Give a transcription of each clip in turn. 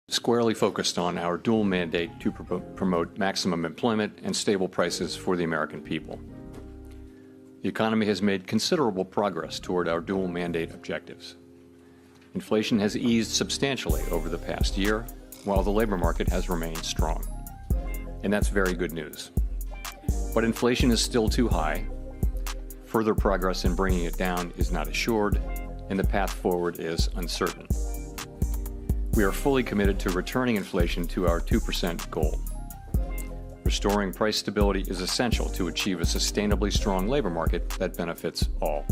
squarely focused on our dual mandate to promote maximum employment and stable prices for the American people. The economy has made considerable progress toward our dual mandate objectives. Inflation has eased substantially over the past year, while the labor market has remained strong. And that's very good news. But inflation is still too high. Further progress in bringing it down is not assured, and the path forward is uncertain. We are fully committed to returning inflation to our 2% goal. Restoring price stability is essential to achieve a sustainably strong labor market that benefits all.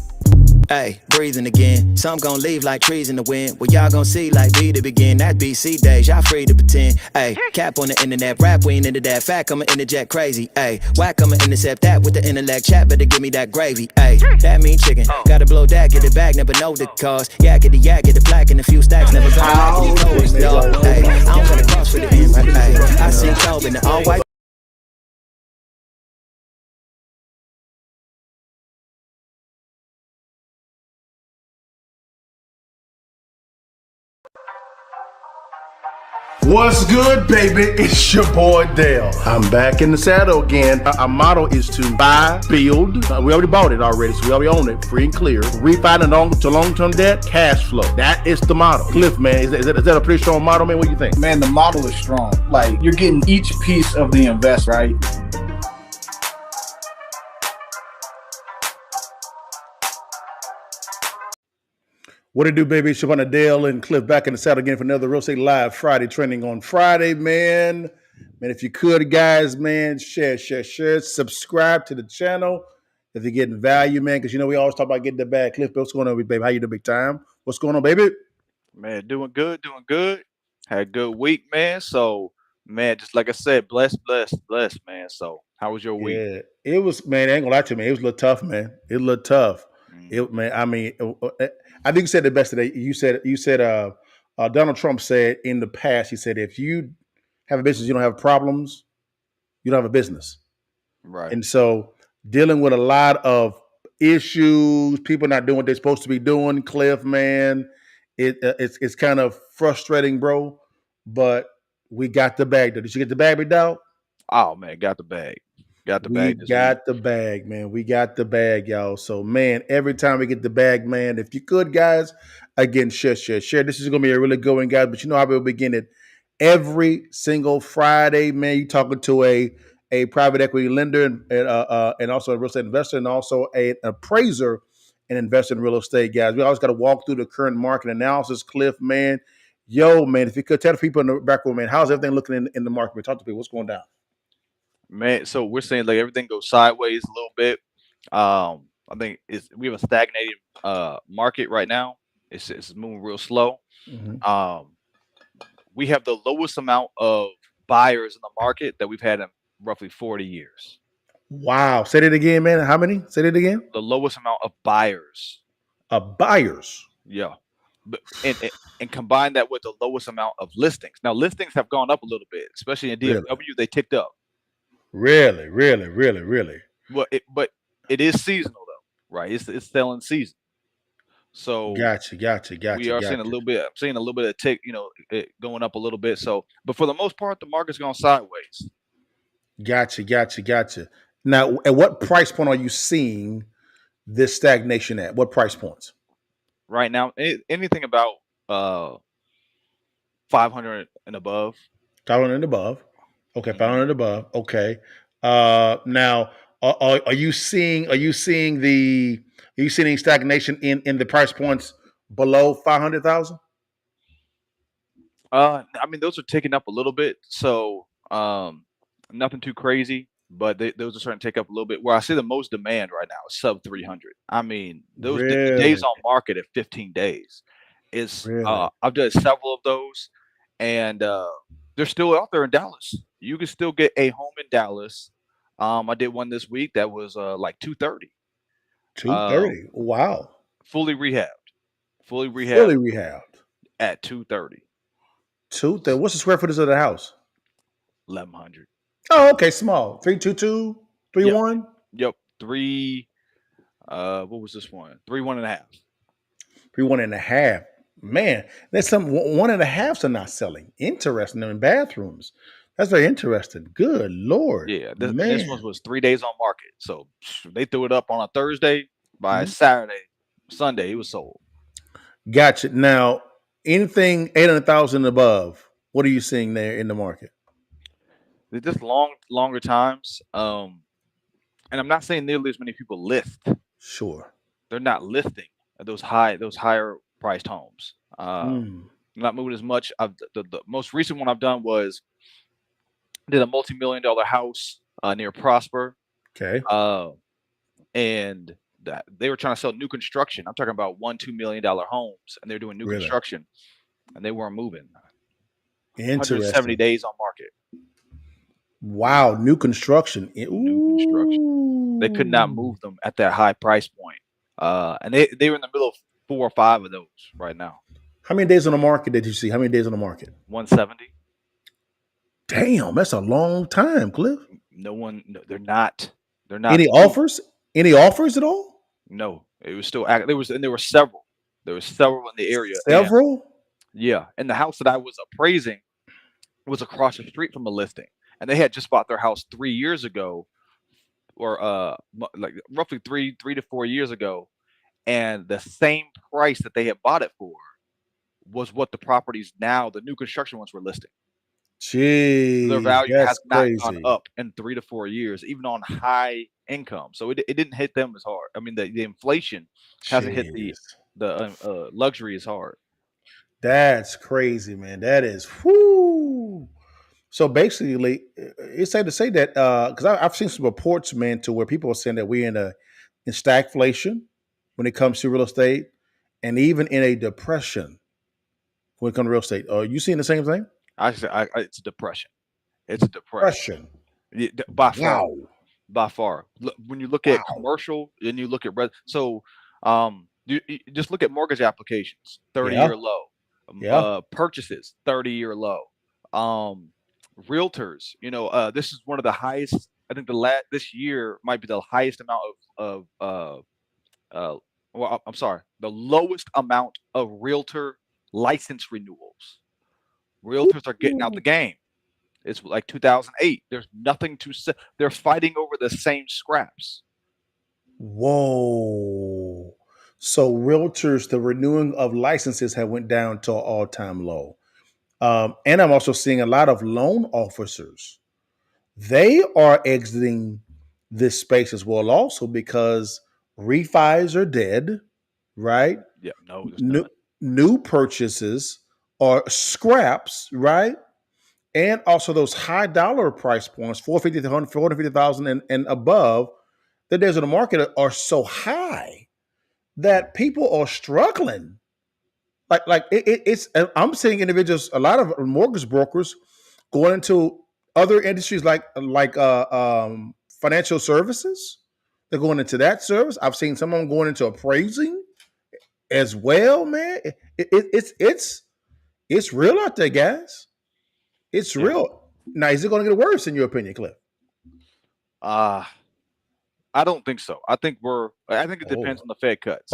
Hey, breathing again. Some gon' leave like trees in the wind. Well, y'all gon' see like B to begin. That BC days, y'all free to pretend. Hey, cap on the internet, rap, we ain't into that. Fact, I'ma interject crazy. Hey, whack, I'ma intercept that with the intellect. Chat, better give me that gravy. Hey, that mean chicken. Gotta blow that, get it back, never know the cause. Yeah, get the black, and a few stacks, never go back. You know it's dog. Hey, I don't got a cross for the end. Hey, I see Job in the all white. What's good, baby? It's your boy Dale. I'm back in the saddle again. Our motto is to buy, build. We already bought it already, so we already own it, free and clear. Refinance to long-term debt, cash flow. That is the motto. Cliff, man, is that a pretty strong motto, man? What do you think? Man, the model is strong. Like, you're getting each piece of the invest, right? What it do, baby? It's your boy Dale and Cliff back in the saddle again for another Real Estate Live Friday trending on Friday, man. Man, if you could, guys, man, share, subscribe to the channel if you're getting value, man, because, you know, we always talk about getting the bag. Cliff, what's going on, baby? How you doing, big time? What's going on, baby? Man, doing good. Had a good week, man. So, man, just like I said, blessed, man. So, how was your week? Yeah, it was, man, I ain't gonna lie to you, man. It was a little tough, man. It was a little tough. Man, I mean, I think you said the best today. You said, Donald Trump said in the past, he said, if you have a business, you don't have problems, you don't have a business. Right. And so dealing with a lot of issues, people not doing what they're supposed to be doing, Cliff, man, it's kind of frustrating, bro. But we got the bag. Did you get the bag, big dog? Oh, man, got the bag. Got the bag. We got the bag, man. We got the bag, y'all. So, man, every time we get the bag, man, if you could, guys, again, share. This is going to be a really good one, guys. But you know how we'll begin it every single Friday, man. You talking to a private equity lender and also a real estate investor and also an appraiser and investor in real estate, guys. We always got to walk through the current market analysis, Cliff, man. Yo, man, if you could tell the people in the back room, man, how's everything looking in the market? Talk to people. What's going down? Man, so we're saying like everything goes sideways a little bit. I think we have a stagnated market right now. It's moving real slow. Mm-hmm. We have the lowest amount of buyers in the market that we've had in roughly 40 years. Wow. Say that again, man. How many? Say that again. The lowest amount of buyers. Buyers. Yeah. But and combine that with the lowest amount of listings. Now listings have gone up a little bit, especially in DFW. Really? They ticked up. Really. But it is seasonal though, right? It's selling season. So Gotcha. we are seeing a little bit. I'm seeing a little bit of tick, it going up a little bit. So, but for the most part, the market's going sideways. Gotcha. Now, at what price point are you seeing this stagnation at? What price points? Right now, anything about 500 and above. 500 and above. Okay, 500 and above. Okay. Now, are you seeing stagnation in the price points below 500,000? I mean, those are ticking up a little bit. So, nothing too crazy, but those are starting to take up a little bit. Where I see the most demand right now is sub 300. I mean, those the days on market at 15 days. Is Really? I've done several of those, and they're still out there in Dallas. You can still get a home in Dallas. I did one this week that was like 230. 230. Wow. Fully rehabbed. Fully rehabbed. At 230. 230. What's the square footage of the house? 1,100. Oh, okay, small. 322, 31. Yep. 3. What was this one? 3 1.5. 3 1.5. Man, there's some one and a halves are not selling. Interesting. In bathrooms. That's very interesting. Good Lord. Yeah, and this one Man. was 3 days on market. So they threw it up on a Thursday. By Mhm. Saturday, Sunday, it was sold. Gotcha. Now, anything 800,000 above, what are you seeing there in the market? They're just longer times. And I'm not saying nearly as many people list. Sure. They're not listing those higher priced homes. Mm. Not moving as much. The most recent one I've done was did a multi-million-dollar house near Prosper, Okay. and that they were trying to sell new construction. I'm talking about $1-2 million homes, and they're doing new Really? construction, and they weren't moving. 170 Interesting. days on market. Wow. New construction. New construction. They could not Ooh. move them at that high price point. And they were in the middle of 4 or 5 of those right now. How many days on the market did you see? How many days on the market? 170. Damn, that's a long time, Cliff. No, they're not. They're not. Any offers? Any offers at all? No, it was still active. There were several. There were several in the area. And Several? yeah, and the house that I was appraising was across the street from a listing, and they had just bought their house 3 years ago, or like roughly 3 to 4 years ago, and the same price that they had bought it for was what the properties now, the new construction ones, were listing. Their Jeez, value has that's not gone crazy. up in 3 to 4 years, even on high income. So it didn't hit them as hard. I mean, the inflation hasn't hit Jeez. the luxury as hard. That's crazy, man. That is whoo. So basically, it's safe to say that because I've seen some reports, man, to where people are saying that we're in stagflation when it comes to real estate, and even in a depression when it comes to real estate. Are you seeing the same thing? It's a depression. It's a depression. Depression. By far, Wow. by far. When you look at Wow. commercial and you look at you just look at mortgage applications, Yeah. 30-year low. Yeah. Purchases, 30-year low. Um, realtors, this is one of the highest. I think this year might be the highest amount I'm sorry, the lowest amount of realtor license renewals. Realtors are getting out the game. It's like 2008. There's nothing to say. They're fighting over the same scraps. Whoa. So realtors, the renewing of licenses have went down to an all-time low. And I'm also seeing a lot of loan officers. They are exiting this space as well, also because refis are dead, right? Yeah, no, there's New, none. new purchases are scraps, right? And also those high dollar price points, 450 to 100, 450,000 and above, the days of the market are so high that people are struggling. It's I'm seeing individuals, a lot of mortgage brokers going into other industries like financial services. They're going into that service. I've seen some of them going into appraising as well, man. It's real out there, guys. It's Yeah. real. Now, is it going to get worse in your opinion, Cliff? Uh I don't think so. I think it depends Oh, on the Fed cuts.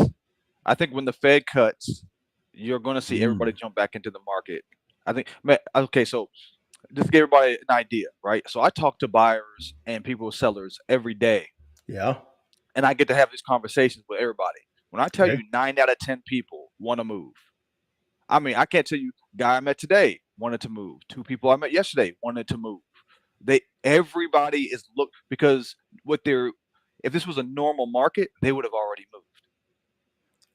I think when the Fed cuts, you're going to see everybody mm, jump back into the market. I think, okay, so just to give everybody an idea, right? So I talk to buyers and people, sellers every day, yeah. and I get to have these conversations with everybody. When I tell Okay. you 9 out of 10 people want to move, I mean, I can't tell you, guy I met today wanted to move. 2 people I met yesterday wanted to move. Everybody is because what they're if this was a normal market, they would have already moved.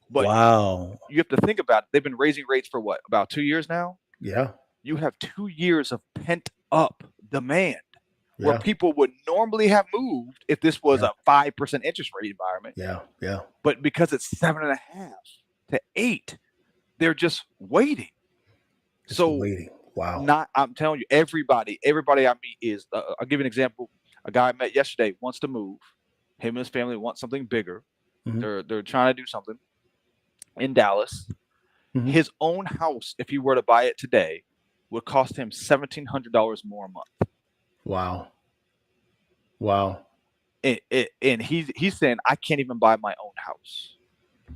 But Wow. you have to think about it. They've been raising rates for what, about 2 years now? Yeah. You have 2 years of pent up demand where Yeah. people would normally have moved if this was Yeah. a 5% interest rate environment. Yeah. Yeah. But because it's 7.5 to 8, they're just waiting. Just So waiting. Wow. I'm telling you, everybody I meet is. I'll give you an example. A guy I met yesterday wants to move. Him and his family want something bigger. Mhm. They're trying to do something in Dallas. Mhm. His own house, if he were to buy it today, would cost him $1,700 more a month. Wow. Wow. And he's saying, I can't even buy my own house.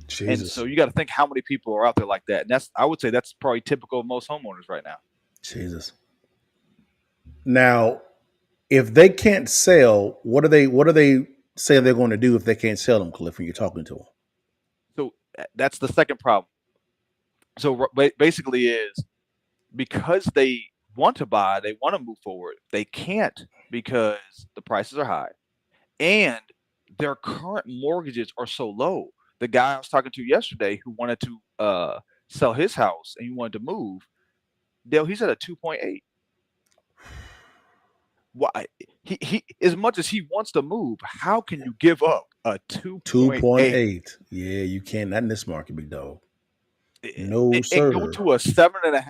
Jesus. And so you got to think how many people are out there like that. And I would say that's probably typical of most homeowners right now. Jesus. Now, if they can't sell, what are they saying they're going to do if they can't sell them, Cliff, when you're talking to them? So that's the second problem. So basically is because they want to buy, they want to move forward. They can't because the prices are high and their current mortgages are so low. The guy I was talking to yesterday who wanted to sell his house and he wanted to move, Dale, he's at a 2.8. Why he as much as he wants to move, how can you give up a 2.8? Yeah, you can't. Not in this market, big dog. No, sir. And go to a 7.5?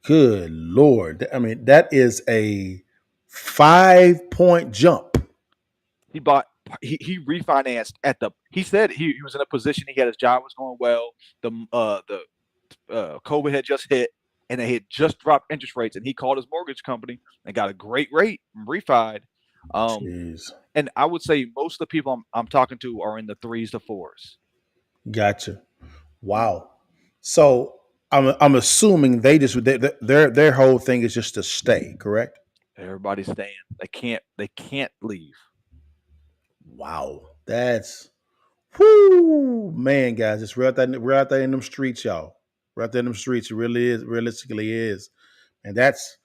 Good Lord. I mean, that is a 5-point jump. He refinanced he said he was in a position, he had his job was going well, the COVID had just hit and they had just dropped interest rates, and he called his mortgage company and got a great rate and refied. And I would say most of the people I'm talking to are in the 3s to 4s. Gotcha. Wow. So I'm assuming their whole thing is just to stay, correct? Everybody's staying. They can't leave. Wow. That's man, guys. It's we're out there in them streets, y'all. We're out there in them streets. It really is, realistically is. And that's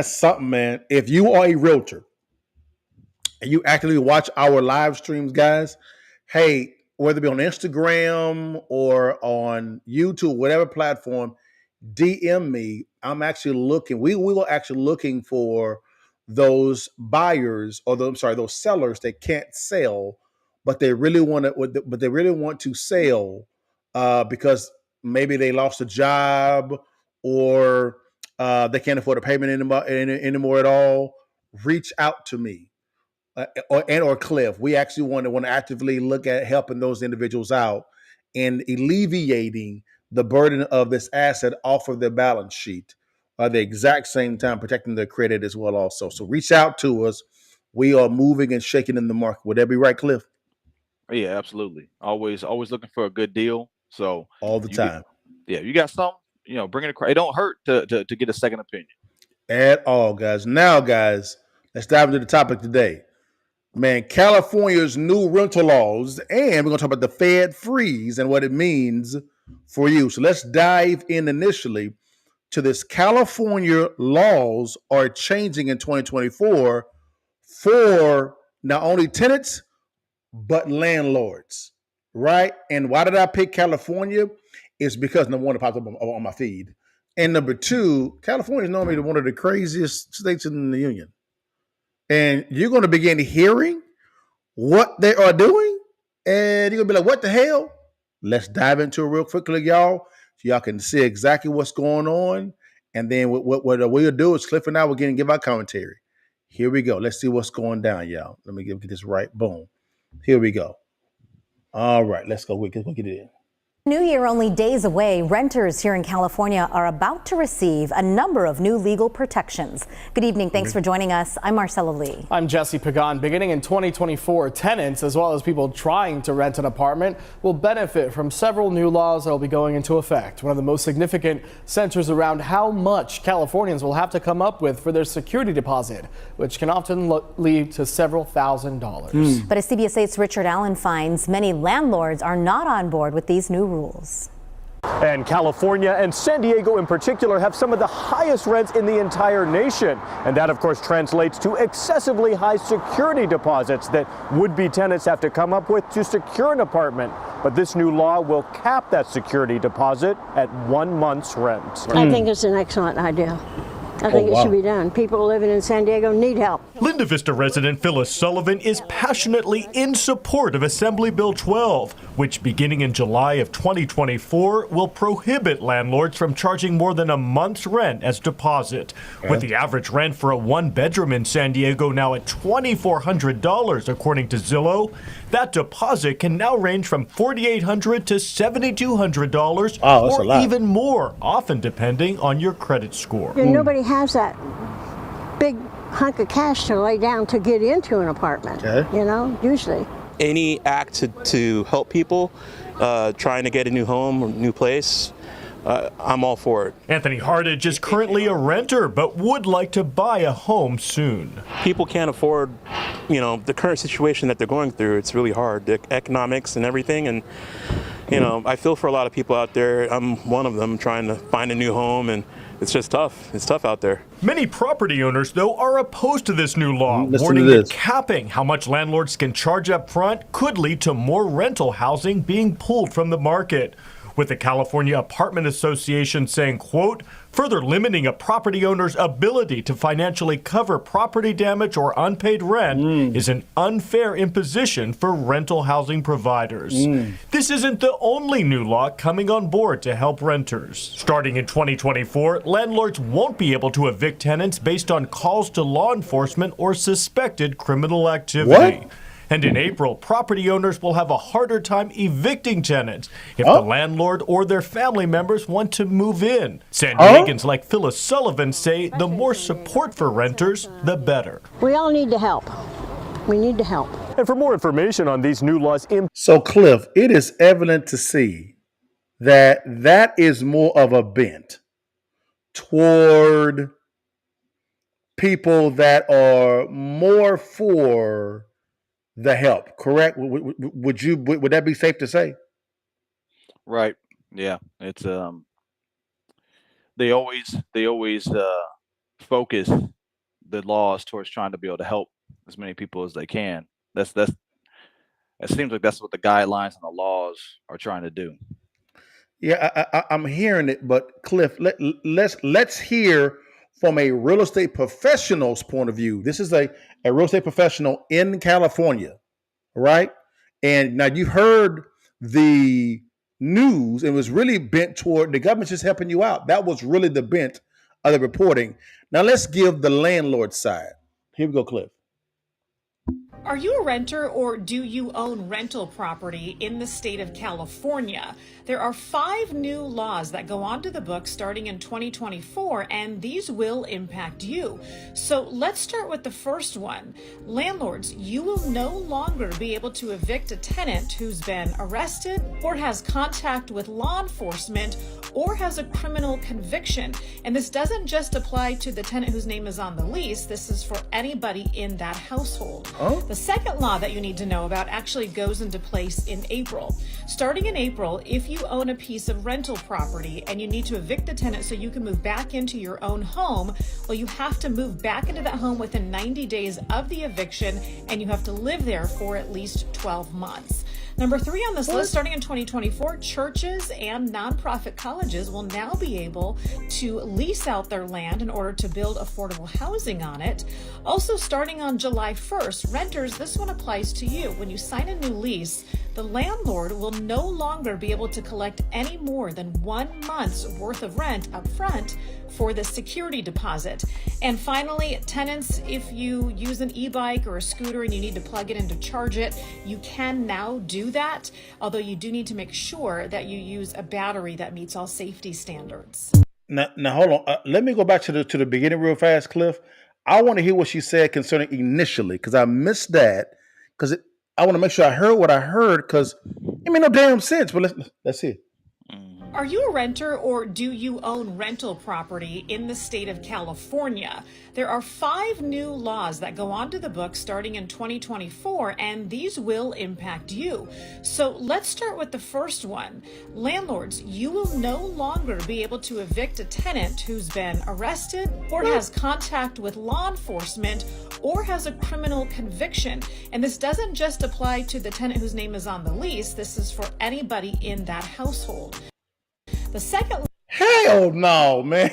something, man. If you are a realtor and you actively watch our live streams, guys, hey, whether it be on Instagram or on YouTube, whatever platform, DM me. I'm actually looking. We were actually looking for those buyers or those sellers that can't sell, but they really want to sell because maybe they lost a job or they can't afford a payment anymore at all. Reach out to me. Or Cliff, we actually want to actively look at helping those individuals out and alleviating the burden of this asset off of their balance sheet at the exact same time protecting their credit as well also. So reach out to us. We are moving and shaking in the market. Would that be right, Cliff? Yeah, absolutely. Always looking for a good deal. So all the time. You got some, bring it across. It don't hurt to get a second opinion. At all, guys. Now, guys, let's dive into the topic today. Man, California's new rental laws, and we're going to talk about the Fed freeze and what it means for you. So let's dive in initially to this. California laws are changing in 2024 for not only tenants, but landlords, right? And why did I pick California? It's because number one, it popped up on my feed. And number two, California is normally one of the craziest states in the union. And you're going to begin hearing what they are doing, and you're going to be like, what the hell? Let's dive into it real quickly, y'all, so y'all can see exactly what's going on. And then what we'll do is Cliff and I will give our commentary. Here we go. Let's see what's going down, y'all. Let me get this right. Boom. Here we go. All right, let's go. Let's go get it in. New Year only days away, renters here in California are about to receive a number of new legal protections. Good evening. Thanks for joining us. I'm Marcella Lee. I'm Jesse Pagan. Beginning in 2024, tenants, as well as people trying to rent an apartment, will benefit from several new laws that will be going into effect. One of the most significant centers around how much Californians will have to come up with for their security deposit, which can often lead to several $1,000s. But as CBS 8's Richard Allen finds, many landlords are not on board with these new rules. And California and San Diego in particular have some of the highest rents in the entire nation. And that, of course, translates to excessively high security deposits that would-be tenants have to come up with to secure an apartment. But this new law will cap that security deposit at 1 month's rent. I think it's an excellent idea. I think it should be done. People living in San Diego need help. Linda Vista resident Phyllis Sullivan is passionately in support of Assembly Bill 12, which beginning in July of 2024 will prohibit landlords from charging more than a month's rent as deposit. With the average rent for a one-bedroom in San Diego now at $2,400 according to Zillow, that deposit can now range from $4,800 to $7,200 or even more, often depending on your credit score. Nobody has that big hunk of cash to lay down to get into an apartment, usually. any act to help people trying to get a new home or new place, I'm all for it. Anthony Hardage is currently a renter, but would like to buy a home soon. People can't afford, the current situation that they're going through. It's really hard, the economics and everything. And, I feel for a lot of people out there. I'm one of them trying to find a new home, and it's just tough. It's tough out there. Many property owners, though, are opposed to this new law, warning that capping how much landlords can charge up front could lead to more rental housing being pulled from the market. With the California Apartment Association saying, quote, further limiting a property owner's ability to financially cover property damage or unpaid rent is an unfair imposition for rental housing providers. This isn't the only new law coming on board to help renters. Starting in 2024, landlords won't be able to evict tenants based on calls to law enforcement or suspected criminal activity. What? And in April, property owners will have a harder time evicting tenants if the landlord or their family members want to move in. San Diegans like Phyllis Sullivan say the more support for renters, the better. We all need to help. We need to help. And for more information on these new laws, So, Cliff, it is evident to see that that is more of a bent toward people that are more for the help, correct? Would that be safe to say? Right. Yeah. It's they always focus the laws towards trying to be able to help as many people as they can. It seems like that's what the guidelines and the laws are trying to do. Yeah, I'm hearing it, but Cliff, let's hear from a real estate professional's point of view. This is a real estate professional in California, right? And now you heard the news. It was really bent toward the government just helping you out. That was really the bent of the reporting. Now let's give the landlord side. Here we go, Cliff. Are you a renter or do you own rental property in the state of California? There are 5 new laws that go onto the books starting in 2024, and these will impact you. So let's start with the first one. Landlords, you will no longer be able to evict a tenant who's been arrested or has contact with law enforcement or has a criminal conviction. And this doesn't just apply to the tenant whose name is on the lease. This is for anybody in that household. The second law that you need to know about actually goes into place in April. Starting in April, if you own a piece of rental property and you need to evict the tenant so you can move back into your own home, well, you have to move back into that home within 90 days of the eviction, and you have to live there for at least 12 months. Number 3 on this list, starting in 2024, churches and nonprofit colleges will now be able to lease out their land in order to build affordable housing on it. Also, starting on July 1st, renters, this one applies to you. When you sign a new lease, the landlord will no longer be able to collect any more than 1 month's worth of rent up front for the security deposit. And finally, tenants, if you use an e-bike or a scooter and you need to plug it in to charge it, you can now do that, although you do need to make sure that you use a battery that meets all safety standards. Now hold on. Let me go back to the beginning real fast, Cliff. I want to hear what she said concerning initially, because I missed that. Because I want to make sure I heard what I heard, because it made no damn sense. But let's see it. Are you a renter or do you own rental property in the state of California? There are 5 new laws that go onto the books starting in 2024, and these will impact you. So let's start with the first one. Landlords, you will no longer be able to evict a tenant who's been arrested or has contact with law enforcement or has a criminal conviction. And this doesn't just apply to the tenant whose name is on the lease. This is for anybody in that household. The second... Hell no, man.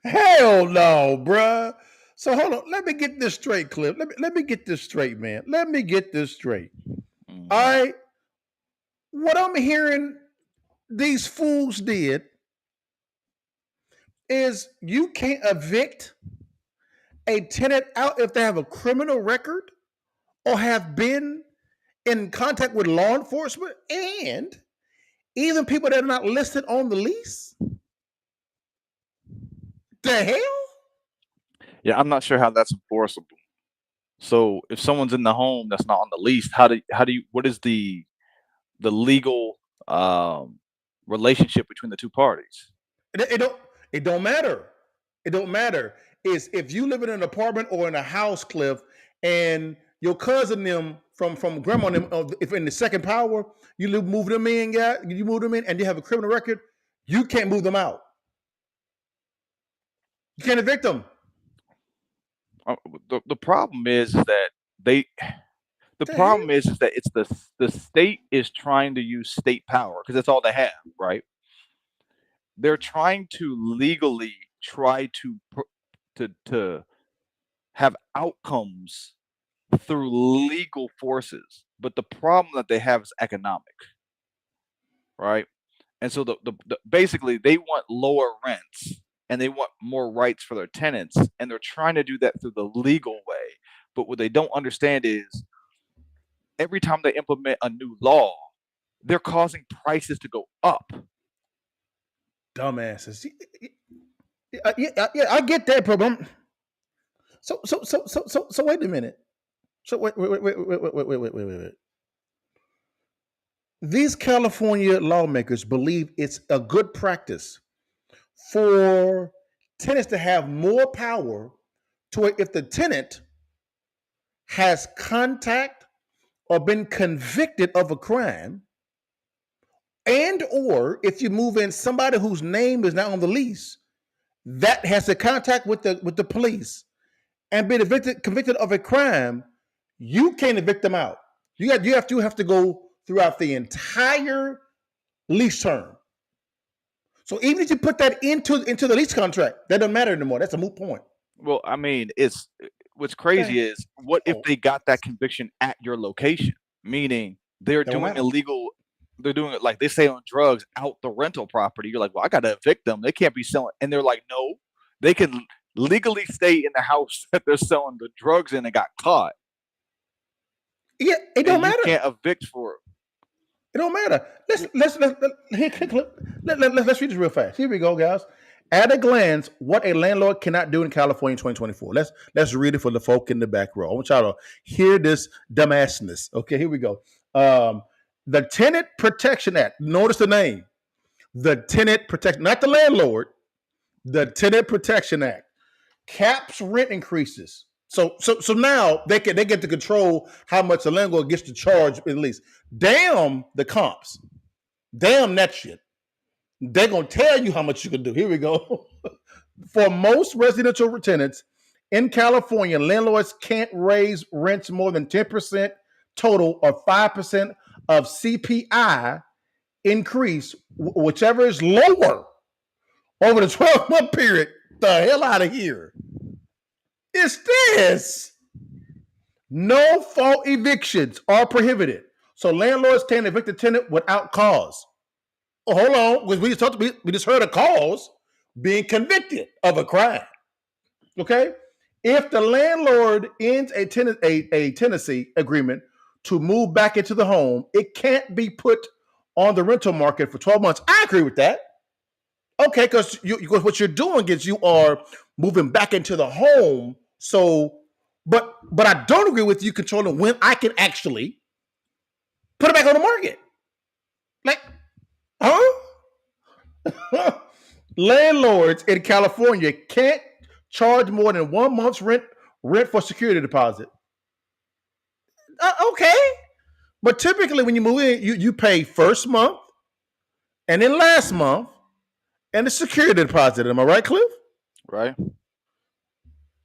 Hell no, bruh. So hold on. Let me get this straight, Cliff. Let me get this straight, man. Let me get this straight. All right. What I'm hearing these fools did is you can't evict a tenant out if they have a criminal record or have been in contact with law enforcement, and even people that are not listed on the lease? The hell? Yeah, I'm not sure how that's enforceable. So if someone's in the home that's not on the lease, how do you what is the legal relationship between the two parties? It don't matter. It don't matter. Is if you live in an apartment or in a house, Cliff, and your cousin them from grandma and them, if in the second power, move them in, yeah, you move them in, and you have a criminal record, you can't move them out. You can't evict them. Uh, the problem is that they the The hell? problem is that it's the state is trying to use state power because that's all they have, right? They're trying to legally try to to have outcomes through legal forces, but the problem that they have is economic, right? And so basically they want lower rents and they want more rights for their tenants, and they're trying to do that through the legal way. But what they don't understand is every time they implement a new law, they're causing prices to go up. Dumbasses. Yeah, I get that problem. So wait a minute. So wait. These California lawmakers believe it's a good practice for tenants to have more power to where if the tenant has contact or been convicted of a crime, and or if you move in somebody whose name is not on the lease that has a contact with the police and been convicted of a crime, you can't evict them out. You have to go throughout the entire lease term. So even if you put that into the lease contract, that doesn't matter anymore. That's a moot point. Well, I mean, it's what's crazy Okay. is what if they got that conviction at your location, meaning they're Don't doing matter. illegal, they're doing it like they say on drugs out the rental property. You're like, well, I got to evict them. They can't be selling, and they're like, no, they can legally stay in the house that they're selling the drugs in and got caught, Yeah, it don't and you matter. can't evict for it. It don't matter. Let's read this real fast. Here we go, guys. At a glance, what a landlord cannot do in California in 2024. Let's read it for the folk in the back row. I want y'all to hear this dumbassness. Okay, here we go. The Tenant Protection Act. Notice the name. The Tenant Protection, not the landlord. The Tenant Protection Act caps rent increases. So now they get to control how much the landlord gets to charge at least. Damn the comps. Damn that shit. They're gonna tell you how much you can do. Here we go. For most residential tenants in California, landlords can't raise rents more than 10% total or 5% of CPI increase, whichever is lower over the 12-month period. The hell out of here. It's this. No fault evictions are prohibited. So landlords can't evict a tenant without cause. Oh, hold on, because we just heard a cause being convicted of a crime. Okay? If the landlord ends a tenancy agreement to move back into the home, it can't be put on the rental market for 12 months. I agree with that. Okay, because what you're doing is you are moving back into the home. So, but I don't agree with you controlling when I can actually put it back on the market. Like, huh? Landlords in California can't charge more than 1 month's rent for security deposit. Okay, but typically when you move in, you pay first month and then last month and the security deposit. Am I right, Cliff? Right.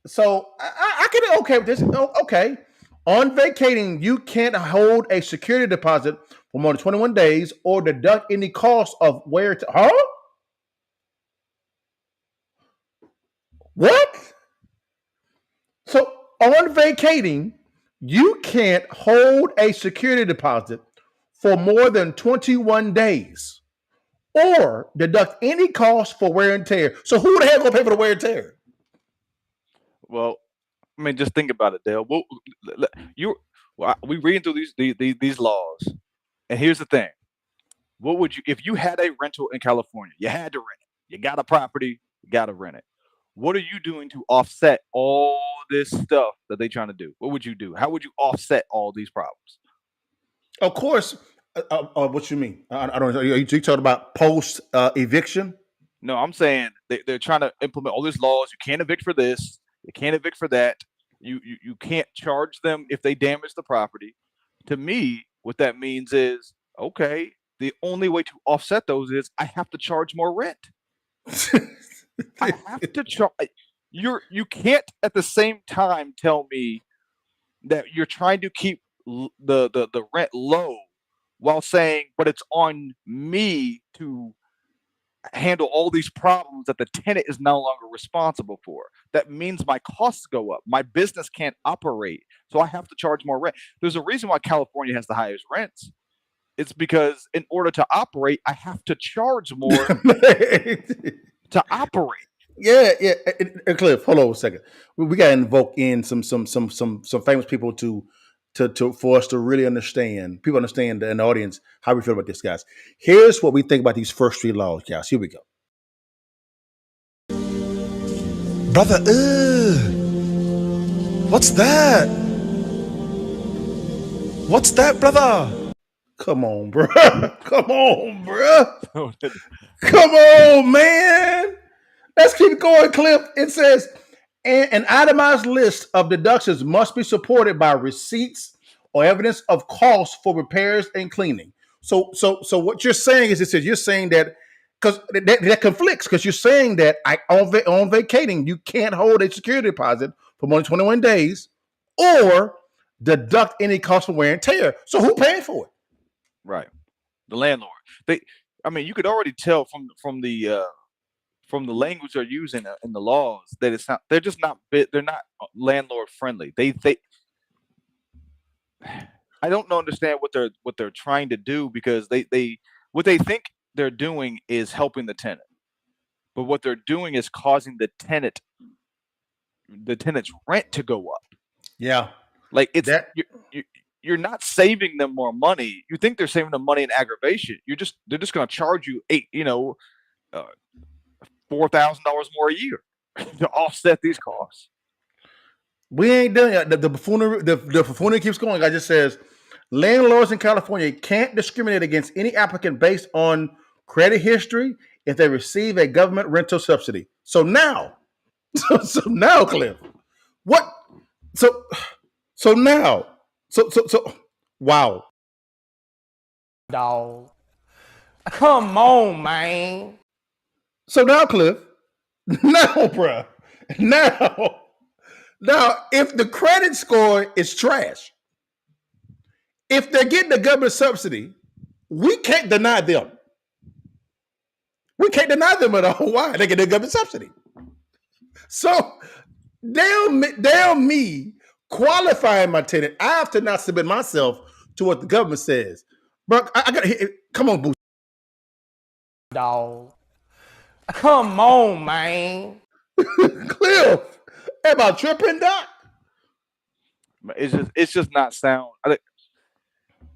So I can okay with this. Okay. On vacating, you can't hold a security deposit for more than 21 days or deduct any cost of wear. Huh? What? So on vacating, you can't hold a security deposit for more than 21 days or deduct any cost for wear and tear. So who the hell gonna pay for the wear and tear? Well, I mean, just think about it, Dale. We reading through these laws, and here's the thing: what would you if you had a rental in California? You had to rent it. You got a property, you got to rent it. what are you doing to offset all this stuff that they're trying to do? What would you do? How would you offset all these problems? Of course. What you mean? I don't know. Are you talking about post eviction? No, I'm saying they're trying to implement all these laws. You can't evict for this. You can't evict for that. You can't charge them if they damage the property. To me, what that means is, okay, the only way to offset those is I have to charge more rent. I have to charge. You can't at the same time tell me that you're trying to keep the rent low while saying, but it's on me to handle all these problems that the tenant is no longer responsible for. That means my costs go up. My business can't operate. So I have to charge more rent. There's a reason why California has the highest rents. It's because in order to operate, I have to charge more to operate. Yeah. Cliff, hold on a second. We got to invoke in some famous people to for us to really understand. People understand in the audience how we feel about this, guys. Here's what we think about these first three laws, guys. Here we go. Brother, what's that? What's that, brother? Come on, bro. Come on, bro. Come on, man. Let's keep going, Cliff. It says, an itemized list of deductions must be supported by receipts or evidence of costs for repairs and cleaning. So what you're saying is, you're saying that because that conflicts, because you're saying that on vacating, you can't hold a security deposit for more than 21 days or deduct any cost for wear and tear. So who paying for it? Right. The landlord. You could already tell from the language they're using in the laws that it's not. They're just not. They're not landlord friendly. I don't understand what they're trying to do, because what they think they're doing is helping the tenant, but what they're doing is causing the tenant's rent to go up. Yeah, like it's that you're not saving them more money. You think they're saving them money in aggravation. They're just going to charge you $4,000 more a year to offset these costs. We ain't done yet. The buffoonery keeps going. I just says landlords in California can't discriminate against any applicant based on credit history if they receive a government rental subsidy. So now, Cliff, what? So now, wow. Dog. Come on, man. So now, Cliff, bruh, now, if the credit score is trash, if they're getting a government subsidy, we can't deny them. We can't deny them at all. Why? They get a government subsidy. So, damn me qualifying my tenant. I have to not submit myself to what the government says. Bro, I got to come on, Boost. Dog. Come on, man. Cliff, am I tripping, Doc? It's just not sound.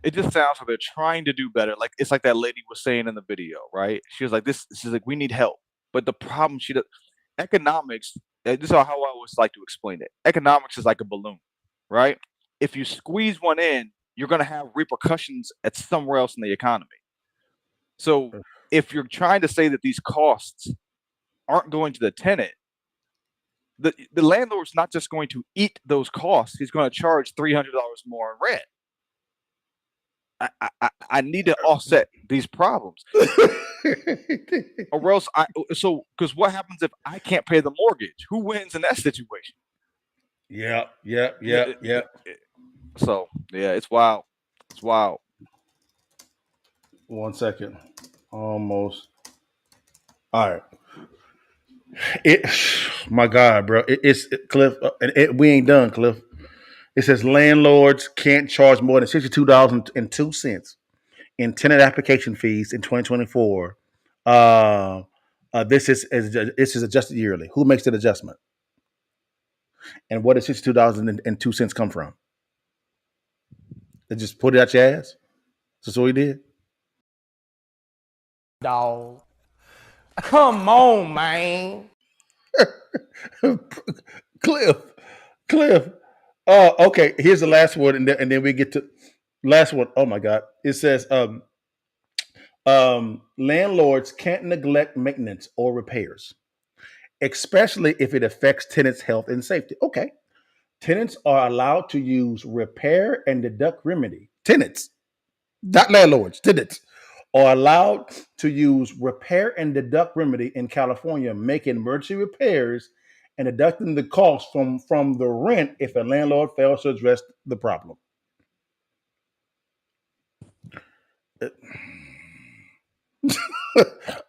It just sounds like they're trying to do better. Like it's like that lady was saying in the video, right? She was like, "This is like we need help," but the problem economics. This is how I always like to explain it. Economics is like a balloon, right? If you squeeze one in, you're going to have repercussions at somewhere else in the economy. So if you're trying to say that these costs aren't going to the tenant, the landlord's not just going to eat those costs. He's going to charge $300 more in rent. I need to offset these problems, or else because what happens if I can't pay the mortgage? Who wins in that situation? Yeah. So yeah, it's wild. It's wild. 1 second, almost. All right. My God, bro. It's Cliff. We ain't done, Cliff. It says landlords can't charge more than $62.02 in tenant application fees in 2024. This is adjusted yearly. Who makes that adjustment? And what does $62.02 come from? They just put it out your ass? That's what we did? Dog. Come on, man. Cliff, Cliff. Okay. Here's the last one, and then we get to last one. Oh my God! It says, landlords can't neglect maintenance or repairs, especially if it affects tenants' health and safety. Okay. Tenants are allowed to use repair and deduct remedy. Tenants, not landlords, tenants are allowed to use repair and deduct remedy in California, making emergency repairs and deducting the cost from the rent if a landlord fails to address the problem.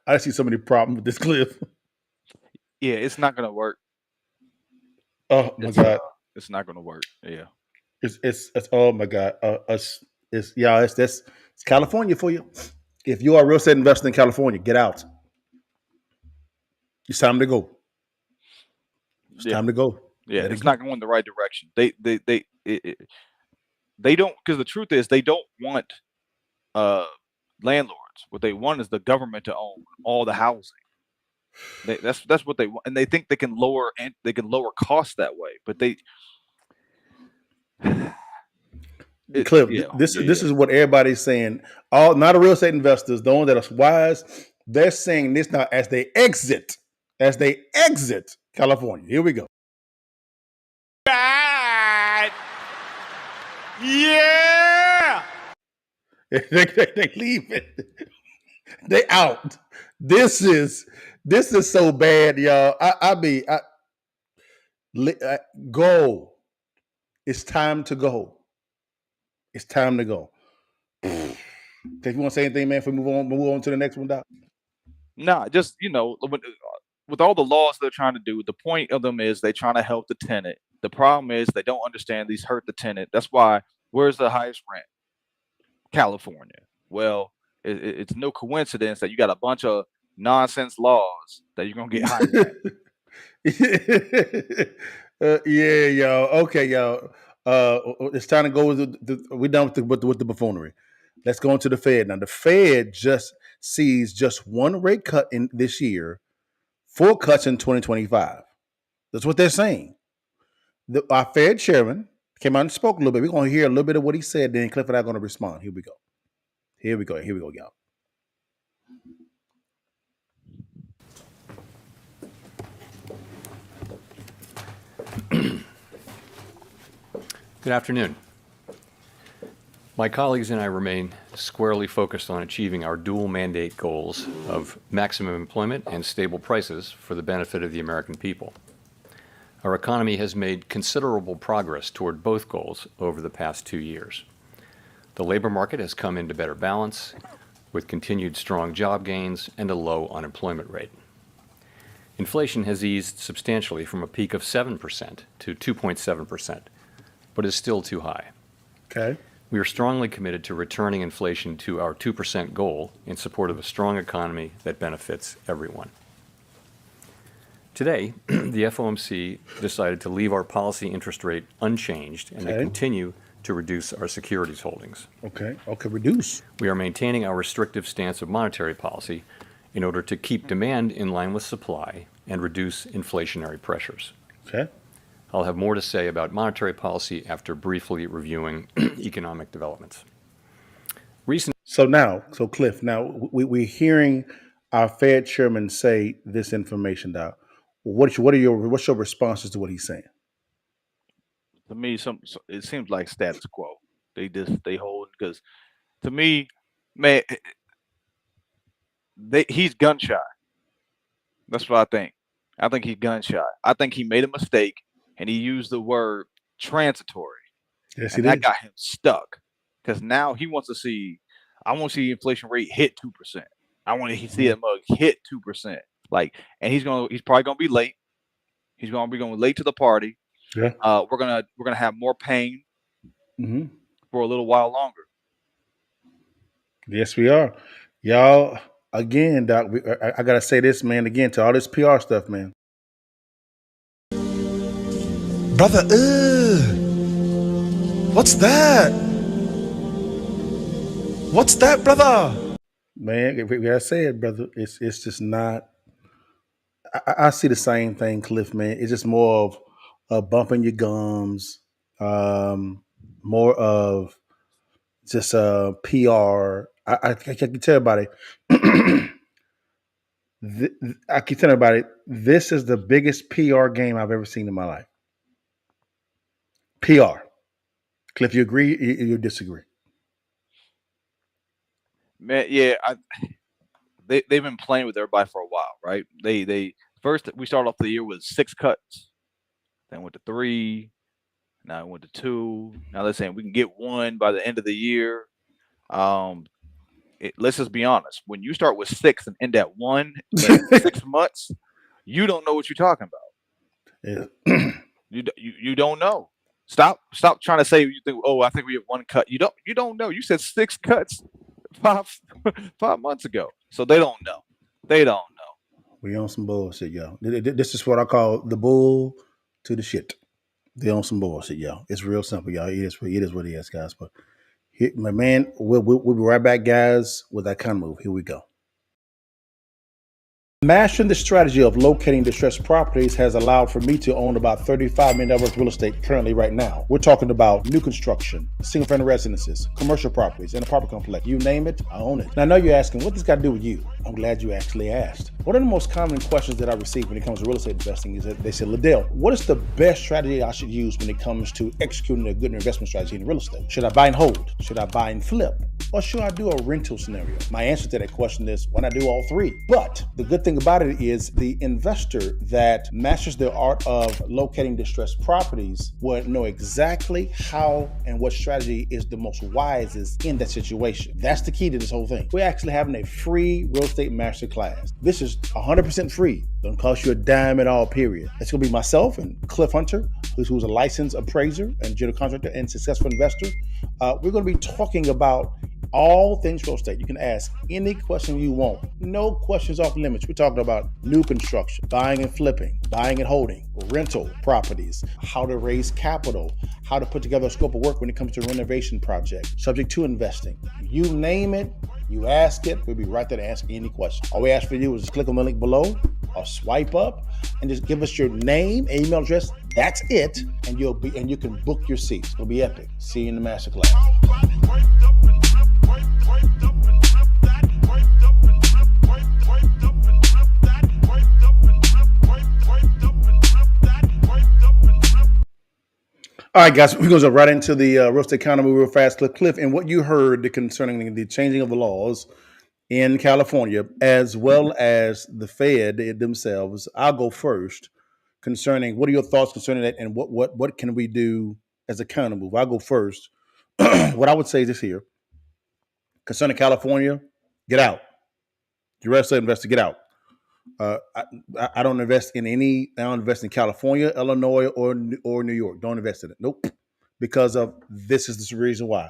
I see so many problems with this, Cliff. Yeah, it's not gonna work. Oh my God. It's not gonna work. Yeah. It's oh my God. It's California for you. If you are a real estate investor in California, get out. It's time to go. It's time to go. Yeah, it's not going in the right direction. They don't, because the truth is they don't want landlords. What they want is the government to own all the housing. That's what they want, and they think they can lower costs that way. But Cliff, this is what everybody's saying. All not the real estate investors, the ones that are wise, they're saying this now as they exit California. Here we go. Bad. Yeah. They leave it. They out. This is so bad, y'all. Go. It's time to go. It's time to go. If you want to say anything, man, if we move on to the next one, Doc. nah, just with all the laws they're trying to do, the point of them is they're trying to help the tenant. The problem is they don't understand these hurt the tenant. That's why where's the highest rent? California. Well, it's no coincidence that you got a bunch of nonsense laws that you're gonna get high rent. Yeah, y'all. Okay, y'all. It's time to go with we're done with the buffoonery. Let's go into the Fed now. The Fed just sees just one rate cut in this year, 4 cuts in 2025. That's what they're saying. Our Fed chairman came out and spoke a little bit. We're going to hear a little bit of what he said. Then Cliff and I are going to respond. Here we go, y'all. Good afternoon. My colleagues and I remain squarely focused on achieving our dual mandate goals of maximum employment and stable prices for the benefit of the American people. Our economy has made considerable progress toward both goals over the past 2 years. The labor market has come into better balance with continued strong job gains and a low unemployment rate. Inflation has eased substantially from a peak of 7% to 2.7%, but is still too high. Okay. We are strongly committed to returning inflation to our 2% goal in support of a strong economy that benefits everyone. Today, the FOMC decided to leave our policy interest rate unchanged and to continue to reduce our securities holdings. Okay, reduce. We are maintaining our restrictive stance of monetary policy in order to keep demand in line with supply and reduce inflationary pressures. Okay. I'll have more to say about monetary policy after briefly reviewing economic developments. So Cliff, now we're hearing our Fed chairman say this information now. What's your responses to what he's saying? To me, it seems like status quo. They hold, because to me, man, he's gun shy. That's what I think. I think he's gun shy. I think he made a mistake and he used the word transitory. Yes, and that got him stuck, because now he wants to see. I want to see the inflation rate hit 2%. I want to see that mug hit 2%. And he's probably gonna be late. He's gonna be going late to the party. Yeah. We're gonna have more pain for a little while longer. Yes, we are, y'all. Again, Doc, I gotta say this, man. Again, to all this PR stuff, man. Brother, what's that? What's that, brother? Man, we gotta say it, brother. It's just not. I see the same thing, Cliff, man. It's just more of bumping your gums, more of just PR. I can tell everybody. I keep telling everybody this is the biggest PR game I've ever seen in my life. PR. Cliff, you agree? You disagree? Man, yeah, they've been playing with everybody for a while, right? They first we started off the year with 6 cuts, then went to 3, now it went to 2. Now they're saying we can get 1 by the end of the year. Let's just be honest. When you start with 6 and end at 1 in 6 months, you don't know what you're talking about. Yeah. You don't know. Stop trying to say you think. Oh, I think we have 1 cut. You don't know. You said 6 cuts 5 months ago. So they don't know. They don't know. We on some bullshit, yo. This is what I call the bull to the shit. They on some bullshit, yo. It's real simple, y'all. It is what it is, guys. But here, my man, we'll be right back, guys, with that kind of move. Here we go. Mastering the strategy of locating distressed properties has allowed for me to own about $35 million worth of real estate currently right now. We're talking about new construction, single-family residences, commercial properties, and apartment complex. You name it, I own it. Now, I know you're asking, what does this got to do with you? I'm glad you actually asked. One of the most common questions that I receive when it comes to real estate investing is that they say, LaDale, what is the best strategy I should use when it comes to executing a good investment strategy in real estate? Should I buy and hold? Should I buy and flip? Or should I do a rental scenario? My answer to that question is, why not do all 3? But the good thing about it is the investor that masters the art of locating distressed properties will know exactly how and what strategy is the most wisest in that situation. That's the key to this whole thing. We're actually having a free real estate master class. This is 100% free. Don't cost you a dime at all, period. It's going to be myself and Cliff Hunter, who's a licensed appraiser and general contractor and successful investor. We're going to be talking about all things real estate. You can ask any question you want. No questions off limits. We're talking about new construction, buying and flipping, buying and holding, rental properties, how to raise capital, how to put together a scope of work when it comes to a renovation project, subject to investing. You name it, you ask it, we'll be right there to answer any question. All we ask for you is just click on the link below or swipe up and just give us your name, email address. That's it. And you can book your seats. It'll be epic. See you in the masterclass. All right, guys, we're going to jump right into the real estate economy real fast. Cliff, and what you heard concerning the changing of the laws in California, as well as the Fed themselves. I'll go first concerning what are your thoughts concerning that, and what can we do as a counter move? I'll go first. What I would say is this here concerning California: get out. Your real estate investor, get out. I don't invest in any. I don't invest in California, Illinois, or New York. Don't invest in it. Nope. Because of this is the reason why.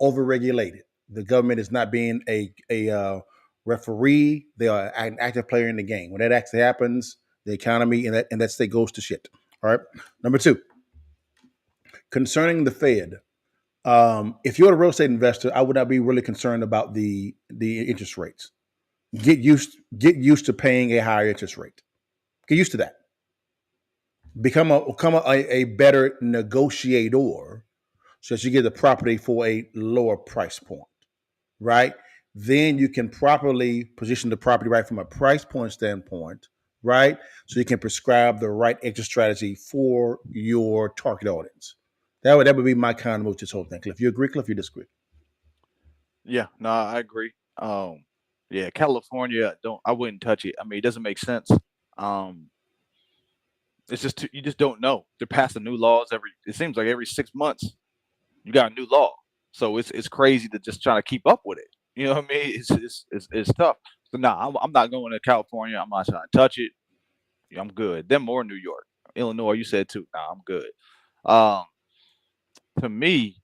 Overregulated. The government is not being a referee. They are an active player in the game. When that actually happens, the economy in that state goes to shit. All right. Number 2, concerning the Fed. If you're a real estate investor, I would not be really concerned about the interest rates. Get used to paying a higher interest rate. Get used to that. Become a better negotiator so that you get the property for a lower price point, right? Then you can properly position the property right from a price point standpoint, right? So you can prescribe the right exit strategy for your target audience. That would be my kind of move to this whole thing. Cliff, you agree, Cliff? You disagree? Yeah, no, I agree. Yeah, California, I wouldn't touch it. I mean, it doesn't make sense. It's just you just don't know. They're passing new laws it seems like every 6 months you got a new law. So it's crazy to just try to keep up with it. You know what I mean? It's tough. So I'm not going to California. I'm not trying to touch it. Yeah, I'm good. Them or New York, Illinois. You said too. Nah, I'm good. Um, to me,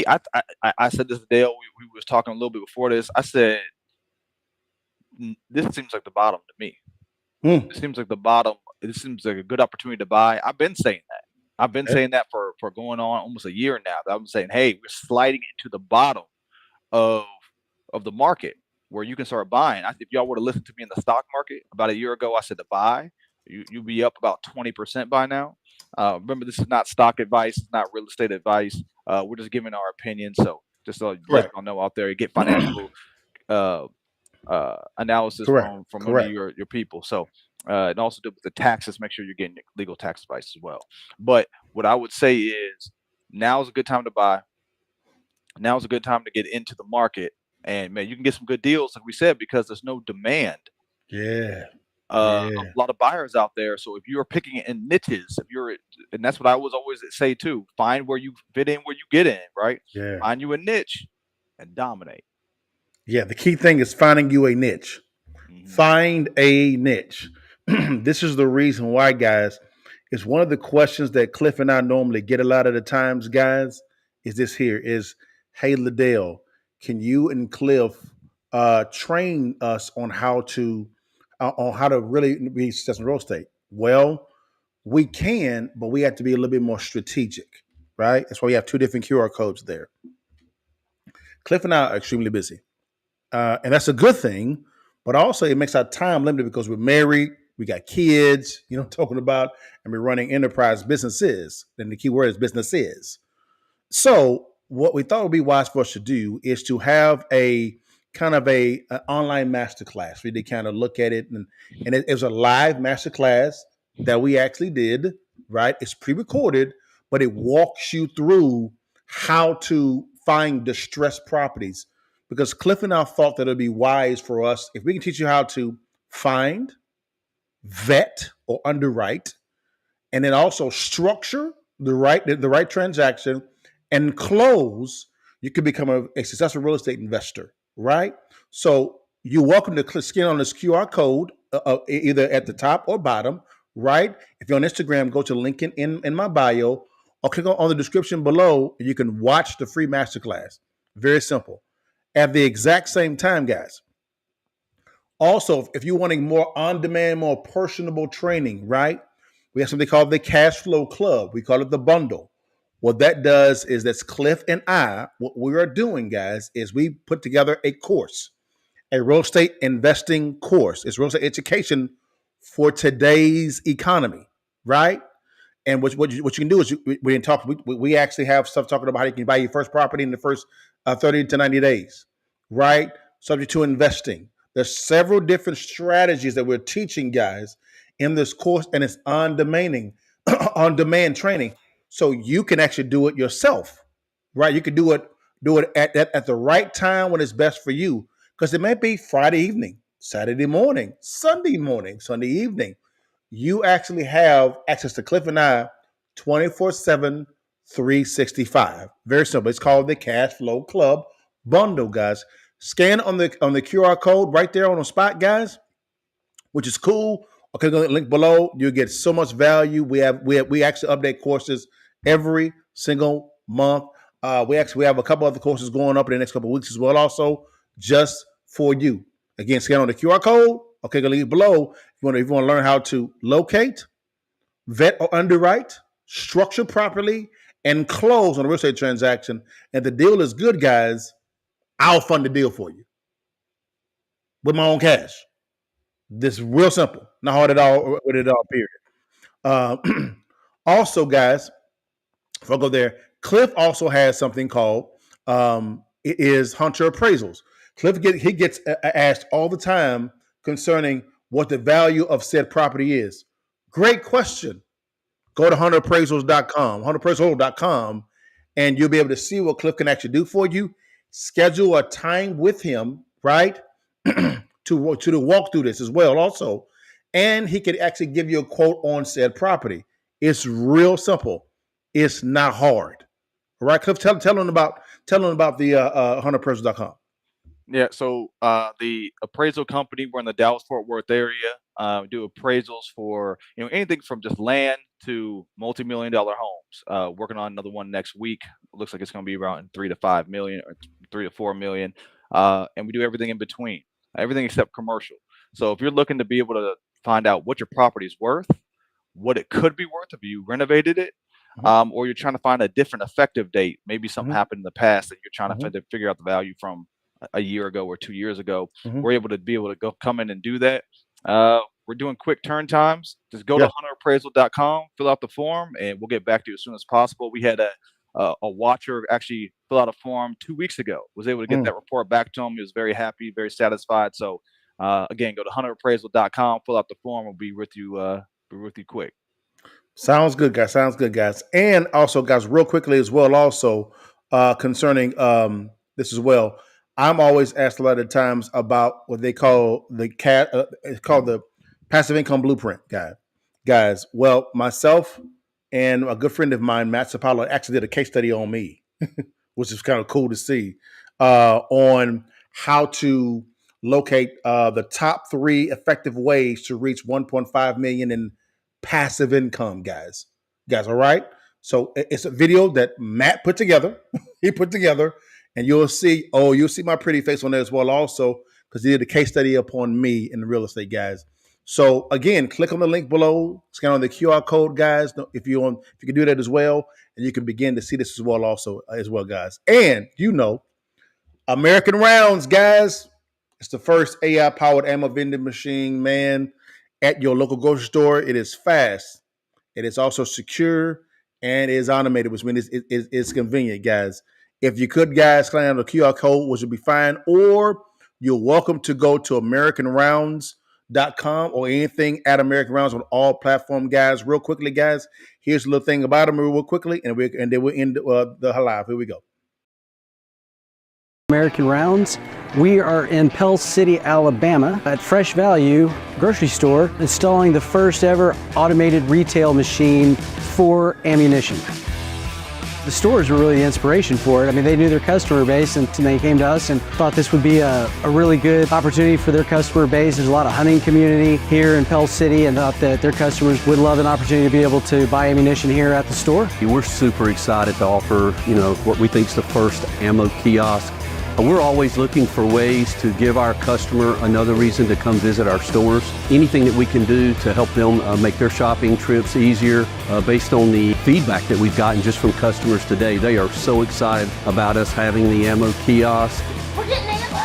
I said this to Dale. We was talking a little bit before this. I said this seems like the bottom to me. It seems like the bottom. It seems like a good opportunity to buy. I've been saying that. I've been saying that for going on almost a year now. I've been saying, hey, we're sliding into the bottom of the market. where you can start buying. If y'all would have listened to me in the stock market about a year ago, I said to buy. You'll be up about 20% by now. Remember, this is not stock advice. It's not real estate advice. We're just giving our opinion. So just to let Correct. y'all know out there, you get financial analysis Correct. from one of Correct. your people. So and also do with the taxes, make sure you're getting legal tax advice as well. But what I would say is now is a good time to buy. Now is a good time to get into the market. And man, you can get some good deals, like we said, because there's no demand. Yeah. A Yeah. lot of buyers out there. So if you're picking in niches, and that's what I was always say too, find where you fit in, where you get in, right? Yeah. Find you a niche and dominate. Yeah. The key thing is finding you a niche. Mm-hmm. Find a niche. This is the reason why, guys. It's one of the questions that Cliff and I normally get a lot of the times, guys. Is this here? Is, hey, LaDale, can you and Cliff train us on how to really be successful in real estate? Well, we can, but we have to be a little bit more strategic, right? That's why we have two different QR codes there. Cliff and I are extremely busy. And that's a good thing, but also it makes our time limited because we're married, we got kids, talking about, and we're running enterprise businesses. And the key word is businesses. So what we thought would be wise for us to do is to have a kind of an online masterclass. We did kind of look at it, and it was a live masterclass that we actually did, right? It's pre-recorded, but it walks you through how to find distressed properties. Because Cliff and I thought that it'd be wise for us if we can teach you how to find, vet, or underwrite, and then also structure the right transaction and close. You can become a successful real estate investor, right? So you're welcome to scan on this QR code, either at the top or bottom, right? If you're on Instagram, go to the link in my bio, or click on the description below, and you can watch the free masterclass. Very simple. At the exact same time, guys. Also, if you're wanting more on-demand, more personable training, right? We have something called the Cash Flow Club. We call it the bundle. What that does is that's Cliff and I, what we are doing, guys, is we put together a course, a real estate investing course. It's real estate education for today's economy, right? And what you can do is we didn't talk. We actually have stuff talking about how you can buy your first property in the first 30 to 90 days, right? Subject to investing. There's several different strategies that we're teaching guys in this course, and it's on demand training, so you can actually do it yourself, right? You can do it at the right time when it's best for you, because it may be Friday evening, Saturday morning, Sunday evening. You actually have access to Cliff and I 24/7, 365. Very simple. It's called the Cash Flow Club bundle, guys. Scan on the QR code right there on the spot, guys, which is cool. Okay, go to the link below. You get so much value. We actually update courses every single month. We have a couple other courses going up in the next couple of weeks as well, also just for you. Again, scan on the QR code. Okay, go link below. If you want to learn how to locate, vet or underwrite, structure properly, and close on a real estate transaction. And the deal is good, guys. I'll fund the deal for you with my own cash. This is real simple, not hard at all with it all. Period. Also, guys, if I go there, Cliff also has something called it is Hunter Appraisals. Cliff gets asked all the time concerning what the value of said property is. Great question. Go to hunterappraisals.com, and you'll be able to see what Cliff can actually do for you. Schedule a time with him, right, to walk through this as well also. And he could actually give you a quote on said property. It's real simple. It's not hard. All right, Cliff, tell them about the hunterappraisals.com. Yeah, so the appraisal company, we're in the Dallas-Fort Worth area. We do appraisals for anything from just land to multi-million-dollar homes. Working on another one next week. Looks like it's going to be around 3 to 5 million or 3 to 4 million. And we do everything in between, everything except commercial. So if you're looking to be able to find out what your property is worth, what it could be worth if you renovated it, or you're trying to find a different effective date, maybe something happened in the past that you're trying to figure out the value from. a year ago or 2 years ago. Mhm. We're able to go come in and do that. We're doing quick turn times. Just go to Yeah. hunterappraisal.com, fill out the form, and we'll get back to you as soon as possible. We had a watcher actually fill out a form 2 weeks ago. Was able to get Mm. that report back to him. He was very happy, very satisfied. So again, go to hunterappraisal.com, fill out the form. We'll be with you quick. Sounds good, guys. Sounds good, guys. And also, guys, real quickly as well, also concerning this as well. I'm always asked a lot of times about what they call the it's called the passive income blueprint, guys. Well, myself and a good friend of mine, Matt Sapalo, actually did a case study on me, which is kind of cool to see, on how to locate the top 3 effective ways to reach 1.5 million in passive income, guys. All right. So it's a video that Matt put together. He put together, and you'll see my pretty face on there as well, also, because he did a case study upon me in the real estate, guys. So again, click on the link below, scan on the QR code, guys. If you can do that as well, and you can begin to see this as well, also as well, guys. And American Rounds, guys. It's the first AI-powered ammo vending machine, man, at your local grocery store. It is fast. It is also secure and it is automated, which means it's convenient, guys. If you could, guys, scan on the QR code, which would be fine, or you're welcome to go to AmericanRounds.com or anything at American Rounds on all platforms, guys. Real quickly, guys, here's a little thing about them real quickly, and then we'll end the live. Here we go. American Rounds. We are in Pell City, Alabama at Fresh Value grocery store installing the first ever automated retail machine for ammunition. The stores were really the inspiration for it. I mean, they knew their customer base and they came to us and thought this would be a really good opportunity for their customer base. There's a lot of hunting community here in Pell City and thought that their customers would love an opportunity to be able to buy ammunition here at the store. We're super excited to offer, what we think is the first ammo kiosk. We're always looking for ways to give our customer another reason to come visit our stores. Anything that we can do to help them make their shopping trips easier based on the feedback that we've gotten just from customers today. They are so excited about us having the ammo kiosk. We're getting ammo!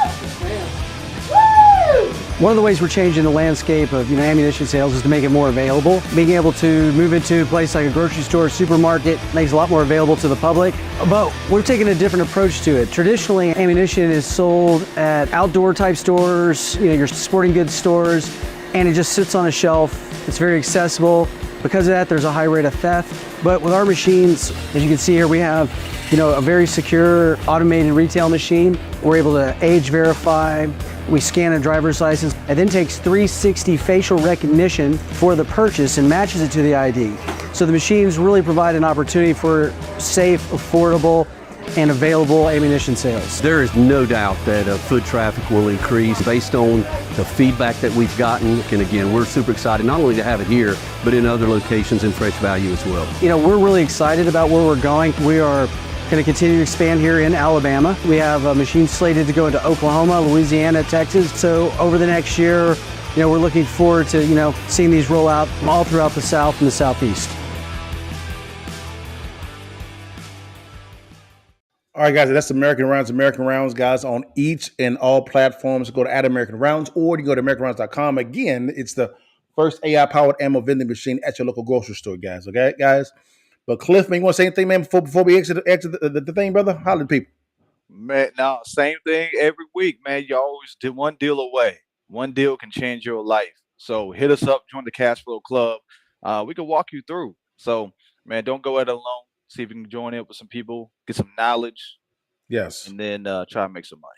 One of the ways we're changing the landscape of ammunition sales is to make it more available. Being able to move into a place like a grocery store, supermarket makes it a lot more available to the public. But we're taking a different approach to it. Traditionally, ammunition is sold at outdoor type stores, your sporting goods stores, and it just sits on a shelf. It's very accessible. Because of that, there's a high rate of theft. But with our machines, as you can see here, we have a very secure automated retail machine. We're able to age verify. We scan a driver's license. It then takes 360 facial recognition for the purchase and matches it to the ID. So the machines really provide an opportunity for safe, affordable, and available ammunition sales. There is no doubt that foot traffic will increase based on the feedback that we've gotten. And again, we're super excited not only to have it here, but in other locations in Fresh Value as well. We're really excited about where we're going. We are going to continue to expand here in Alabama. We have a machine slated to go into Oklahoma, Louisiana, Texas. So over the next year, we're looking forward to, seeing these roll out all throughout the South and the Southeast. All right, guys, that's American Rounds, guys, on each and all platforms. Go to American Rounds, or you go to AmericanRounds.com. Again, it's the first AI-powered ammo vending machine at your local grocery store, guys. Okay, guys? But Cliff, man, you want to say anything, man, before we exit the thing, brother? Holler at people. Man, no, same thing every week, man. You always do one deal away. One deal can change your life. So hit us up, join the Cash Flow Club. We can walk you through. So, man, don't go it alone. See if you can join in with some people, get some knowledge. Yes. And then try to make some money.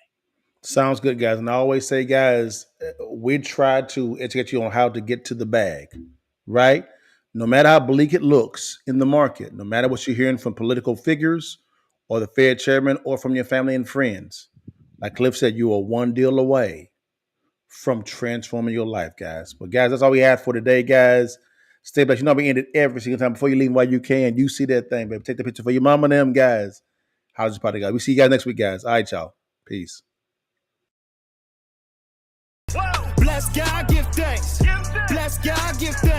Sounds good, guys. And I always say, guys, we try to educate you on how to get to the bag, right? No matter how bleak it looks in the market, no matter what you're hearing from political figures or the Fed chairman or from your family and friends, like Cliff said, you are one deal away from transforming your life, guys. But, guys, that's all we have for today, guys. Stay blessed. We end it every single time. Before you leave, while you can, you see that thing, baby. Take the picture for your mama and them, guys. How's this party, guys? We see you guys next week, guys. All right, y'all. Peace. Bless God, give thanks. Bless God, give thanks.